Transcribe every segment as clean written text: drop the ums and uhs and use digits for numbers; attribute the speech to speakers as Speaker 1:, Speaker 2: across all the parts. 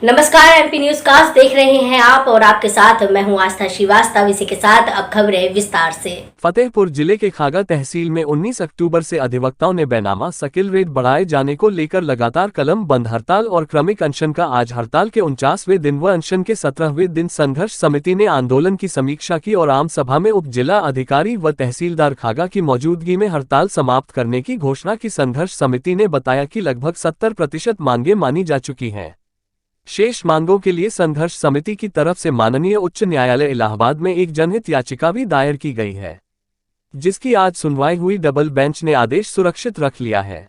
Speaker 1: नमस्कार, MP news cast देख रहे हैं आप और आपके साथ मैं हूं आस्था श्रीवास्तव। इसी के साथ अब खबरें विस्तार से।
Speaker 2: फतेहपुर जिले के खागा तहसील में 19 अक्टूबर से अधिवक्ताओं ने बेनामा सकिल रेट बढ़ाए जाने को लेकर लगातार कलम बंद हड़ताल और क्रमिक अनशन का आज हड़ताल के 49वें दिन व अनशन के 17वें दिन संघर्ष समिति ने आंदोलन की समीक्षा की और आम सभा में उप जिला अधिकारी व तहसीलदार खागा की मौजूदगी में हड़ताल समाप्त करने की घोषणा की। संघर्ष समिति ने बताया कि लगभग 70% मांगे मानी जा चुकी हैं। शेष मांगों के लिए संघर्ष समिति की तरफ से माननीय उच्च न्यायालय इलाहाबाद में एक जनहित याचिका भी दायर की गई है, जिसकी आज सुनवाई हुई। डबल बेंच ने आदेश सुरक्षित रख लिया है।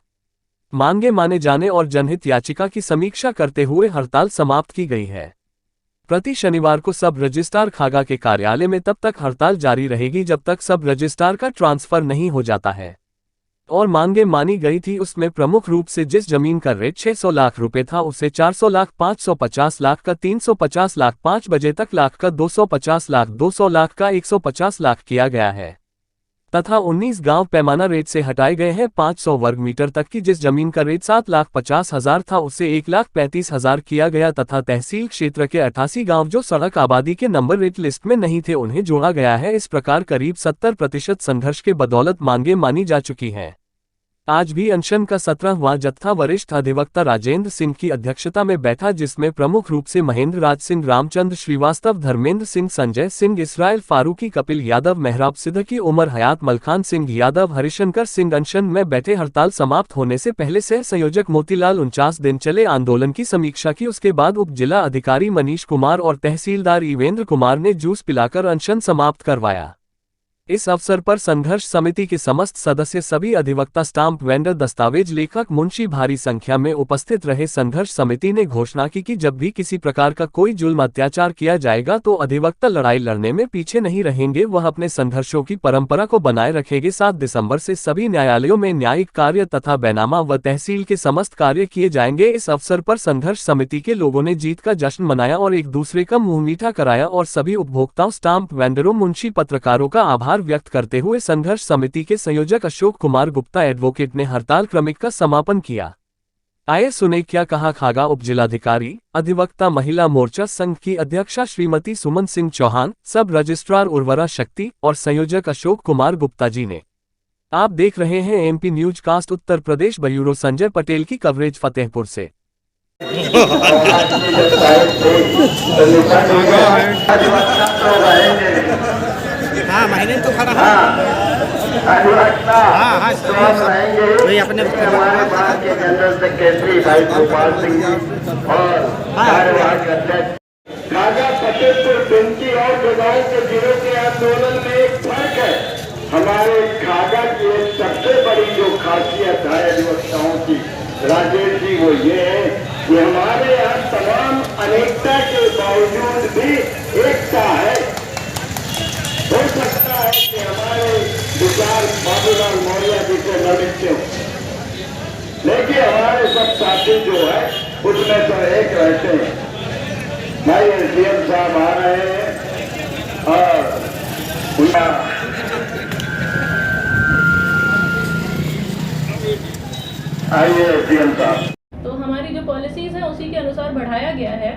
Speaker 2: मांगे माने जाने और जनहित याचिका की समीक्षा करते हुए हड़ताल समाप्त की गई है। प्रति शनिवार को सब रजिस्ट्रार खागा के कार्यालय में तब तक हड़ताल जारी रहेगी जब तक सब रजिस्ट्रार का ट्रांसफर नहीं हो जाता है। और मांगे मानी गई थी उसमें प्रमुख रूप से जिस जमीन का रेट 600 लाख रुपए था उसे 400 लाख, 550 लाख का, 350 लाख, 5 बजे तक लाख का, 250 लाख, 200 लाख का, 150 लाख किया गया है तथा 19 गांव पैमाना रेट से हटाए गए हैं। 500 वर्ग मीटर तक की जिस जमीन का रेट 7,50,000 था उसे 1,35,000 किया गया तथा तहसील क्षेत्र के 88 गांव जो सड़क आबादी के नंबर रेट लिस्ट में नहीं थे उन्हें जोड़ा गया है। इस प्रकार करीब 70% संघर्ष के बदौलत मांगे मानी जा चुकी हैं। आज भी अनशन का 17वां जत्था वरिष्ठ अधिवक्ता राजेंद्र सिंह की अध्यक्षता में बैठा, जिसमें प्रमुख रूप से महेंद्र राज सिंह, रामचंद्र श्रीवास्तव, धर्मेंद्र सिंह, संजय सिंह, इसराइल फारूकी, कपिल यादव, मेहराब सिद्दीकी, उमर हयात, मलखान सिंह यादव, हरिशंकर सिंह अनशन में बैठे। हड़ताल समाप्त होने से पहले सह संयोजक मोतीलाल 49 दिन चले आंदोलन की समीक्षा की। उसके बाद उप जिला अधिकारी मनीष कुमार और तहसीलदार ईवेंद्र कुमार ने जूस पिलाकर अनशन समाप्त करवाया। इस अवसर पर संघर्ष समिति के समस्त सदस्य, सभी अधिवक्ता, स्टाम्प वेंडर, दस्तावेज लेखक, मुंशी भारी संख्या में उपस्थित रहे। संघर्ष समिति ने घोषणा की कि जब भी किसी प्रकार का कोई जुल्म अत्याचार किया जाएगा तो अधिवक्ता लड़ाई लड़ने में पीछे नहीं रहेंगे, वह अपने संघर्षों की परंपरा को बनाए रखेंगे। 7 दिसंबर से सभी न्यायालयों में न्यायिक कार्य तथा बेनामा व तहसील के समस्त कार्य किए जाएंगे। इस अवसर पर संघर्ष समिति के लोगों ने जीत का जश्न मनाया और एक दूसरे का मुंह मीठा कराया और सभी उपभोक्ताओं, स्टाम्प वेंडरों, मुंशी, पत्रकारों का आभार व्यक्त करते हुए संघर्ष समिति के संयोजक अशोक कुमार गुप्ता एडवोकेट ने हड़ताल क्रमिक का समापन किया। आइए सुने क्या कहा खागा उप जिलाधिकारी, अधिवक्ता महिला मोर्चा संघ की अध्यक्षा श्रीमती सुमन सिंह चौहान, सब रजिस्ट्रार उर्वरा शक्ति और संयोजक अशोक कुमार गुप्ता जी ने। आप देख रहे हैं MP news cast Uttar Pradesh. Bureau Sanjay Patel की कवरेज फतेहपुर से।
Speaker 3: हाँ, महीने तो खड़ा है। वही अपने
Speaker 4: हमारे बाहर के जनरल सेक्रेटरी भाई गोपाल सिंह जी और कार्यवाहक अध्यक्ष खागा फतेहपुर 20 और जगहों के जिलों के आंदोलन में एक फर्क है। हमारे खागा की एक सबसे बड़ी जो खासियत है अधिवक्ताओं की, राजेश जी, वो ये है कि हमारे यहाँ तमाम अनेकता के बावजूद भी एकता है। हो सकता है कि हमारे विचार बाबूलाल मौर्य जी से न मिलते हो, लेकिन हमारे सब साथी जो है उसमें तो एक रहते हैं। भाई एसडीएम साहब आ रहे हैं और आइए एसडीएम साहब।
Speaker 5: तो हमारी जो पॉलिसीज है उसी के अनुसार बढ़ाया गया है।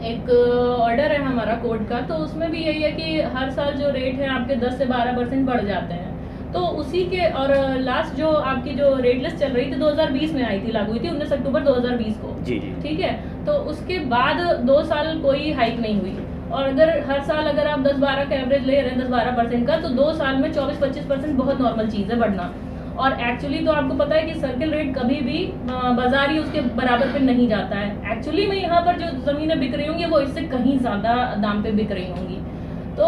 Speaker 5: एक ऑर्डर है हमारा कोर्ट का, तो उसमें भी यही है कि हर साल जो रेट है आपके 10 से 12% बढ़ जाते हैं। तो उसी के और लास्ट जो आपकी जो रेट लिस्ट चल रही थी 2020 में आई थी, लागू हुई थी 19 अक्टूबर 2020 को।
Speaker 3: जी।
Speaker 5: ठीक है, तो उसके बाद 2 साल कोई हाइक नहीं हुई। और अगर हर साल अगर आप 10-12 का एवरेज ले रहे हैं 10-12% का, तो 2 साल में 24-25% बहुत नॉर्मल चीज़ है बढ़ना। और एक्चुअली तो आपको पता है कि सर्किल रेट कभी भी बाजारी उसके बराबर पे नहीं जाता है। एक्चुअली में यहाँ पर जो ज़मीनें बिक रही होंगी वो इससे कहीं ज़्यादा दाम पे बिक रही होंगी। तो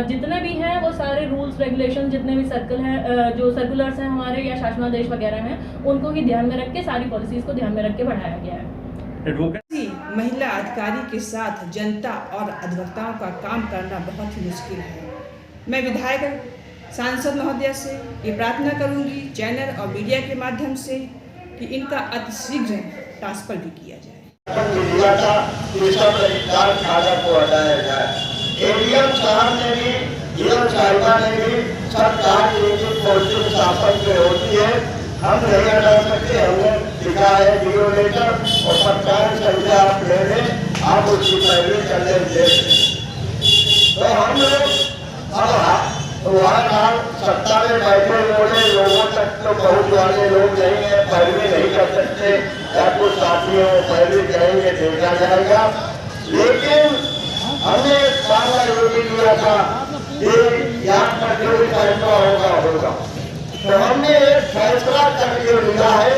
Speaker 5: जितने भी हैं वो सारे रूल्स रेगुलेशन, जितने भी सर्कल हैं, जो सर्कुलर्स हैं हमारे या शासनादेश वगैरह हैं, उनको ही ध्यान में रख के, सारी पॉलिसीज़ को ध्यान में रख के बढ़ाया गया है।
Speaker 6: महिला अधिकारी के साथ जनता और अधिवक्ताओं का काम करना बहुत ही मुश्किल है। मैं विधायक सांसद महोदय से ये प्रार्थना करूंगी, चैनल और मीडिया के माध्यम से, कि इनका अतिशीघ्र ट्रांसफर भी किया जाए।
Speaker 4: खागा को हटाया जाए। एडीएम साहब ने भी, डीएम साहिबा ने भी, सब कार्य शासन में होती है। हम नहीं हटा सकते। हमने लिखा है 0 लीटर और सरकार संख्या आप ले लें, आप उसकी पहले चले दे। तो हम लोग अब वहाँ सत्ता में बैठे बोले लोगों तक तो पहुँच वाले लोग नहीं है, पैरवी नहीं कर सकते, या कुछ साथियों पैरवी करेंगे देखा जाएगा। लेकिन हमने वादा ये भी लिया था कि यहाँ पर जो भी फैसला होगा। तो हमने एक फैसला करके लिया है,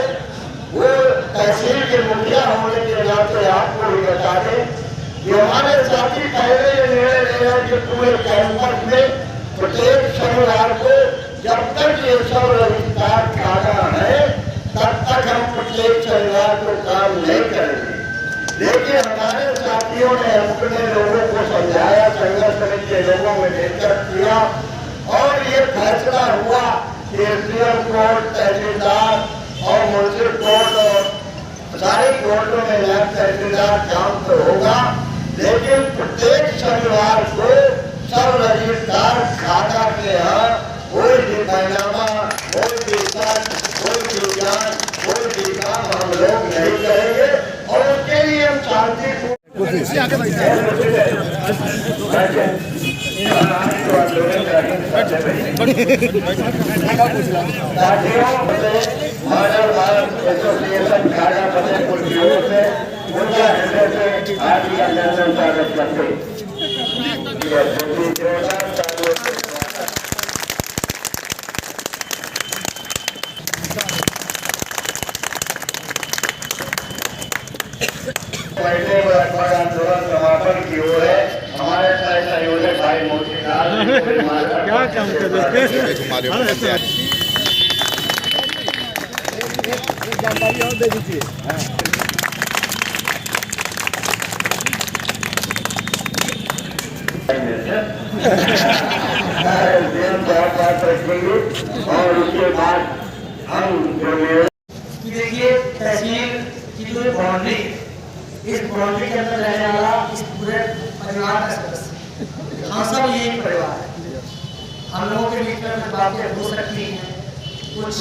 Speaker 4: वो तहसील के मुखिया होने के नाते आपको भी बता दें कि हमारे साथी पहले ये निर्णय ले रहे कि पूरे कैंपस में प्रत्येक शनिवार को जब तक ये सब रजिस्ट्रार खाना है तब तक हम प्रत्येक शनिवार को काम नहीं करेंगे। लेकिन हमारे साथियों ने अपने लोगों को समझाया, संघर्ष समिति के लोगों में डिस्कस किया और ये फैसला हुआ कि एसडीएम कोर्ट, तहसीलदार और मुंसिफ कोर्ट और सारे कोर्टों में नायब तहसीलदार काम तो होगा, लेकिन प्रत्येक शनिवार को सब रजिस्ट्रार खाता के यहाँ कोई भी बैनामा, कोई भी सच, कोई भी ज्ञान, कोई भी काम हम लोग नहीं करेंगे और उसके लिए हम शांतिपूर्ण एसोसिएशन खाजा फतेहपुर की ओर से उनका हृदय से हार्दिक अभिनंदन स्वागत करते हैं। पहले आंदोलन समापन की ओर है। हमारे साथ संयोजक भाई मोतीलाल क्या काम कर रहे हैं, जानकारी और दे दीजिए। बात रखेंगे और उसके बाद हम जो
Speaker 7: देखिए तहसील की जो बाउंड्री, इस बाउंड्री के अंदर रहने वाला इस पूरे परिवार का सदस्य, हम सब ये एक परिवार है। हम लोगों के बीच में बातें हो सकती हैं, कुछ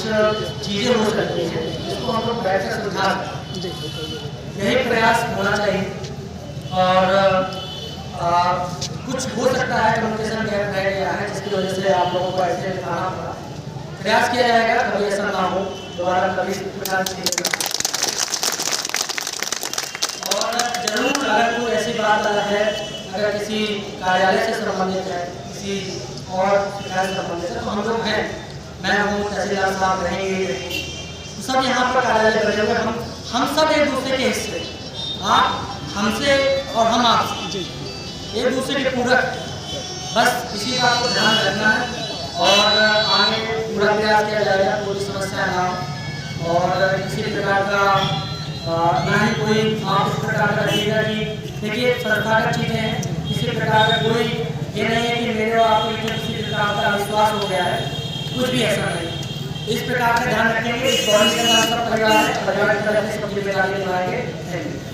Speaker 7: चीजें हो सकती हैं, जिसको हम लोग बैठकर सुलझा सकते हैं। यही प्रयास होना चाहिए और कुछ हो सकता है कम्युनिकेशन गैप रह गया है जिसकी वजह से आप लोगों को ऐसे दिखाना पड़ा। प्रयास किया जाएगा कभी ऐसा ना हो दोबारा, कभी इस प्रकार की। और जरूर अगर कोई ऐसी बात है, अगर किसी कार्यालय से संबंधित है, किसी और शिकायत से संबंधित है, तो हम लोग हैं, मैं हूँ, तहसीलदार साहब रहेंगे, तो सब यहाँ पर कार्यालय बने हुए। हम सब एक दूसरे के हिस्से, आप हमसे और हम आपसे, एक दूसरे के पूरक। बस इसी बात को ध्यान रखना है और आगे पूरा प्रयास किया जाएगा, कोई समस्या ना हो और किसी प्रकार का ना ही कोई आप इस प्रकार का रखिएगा कि देखिए संस्थागत चीज़ें हैं, किसी प्रकार का कोई ये नहीं है कि मेरे और आपको किसी प्रकार का विश्वास हो गया है, कुछ भी ऐसा नहीं। इस प्रकार का ध्यान रखेंगे। इस बॉडी के अंदर सब परिवार है, परिवार की तरफ से सब जिम्मेदारी निभाएंगे। Thank you.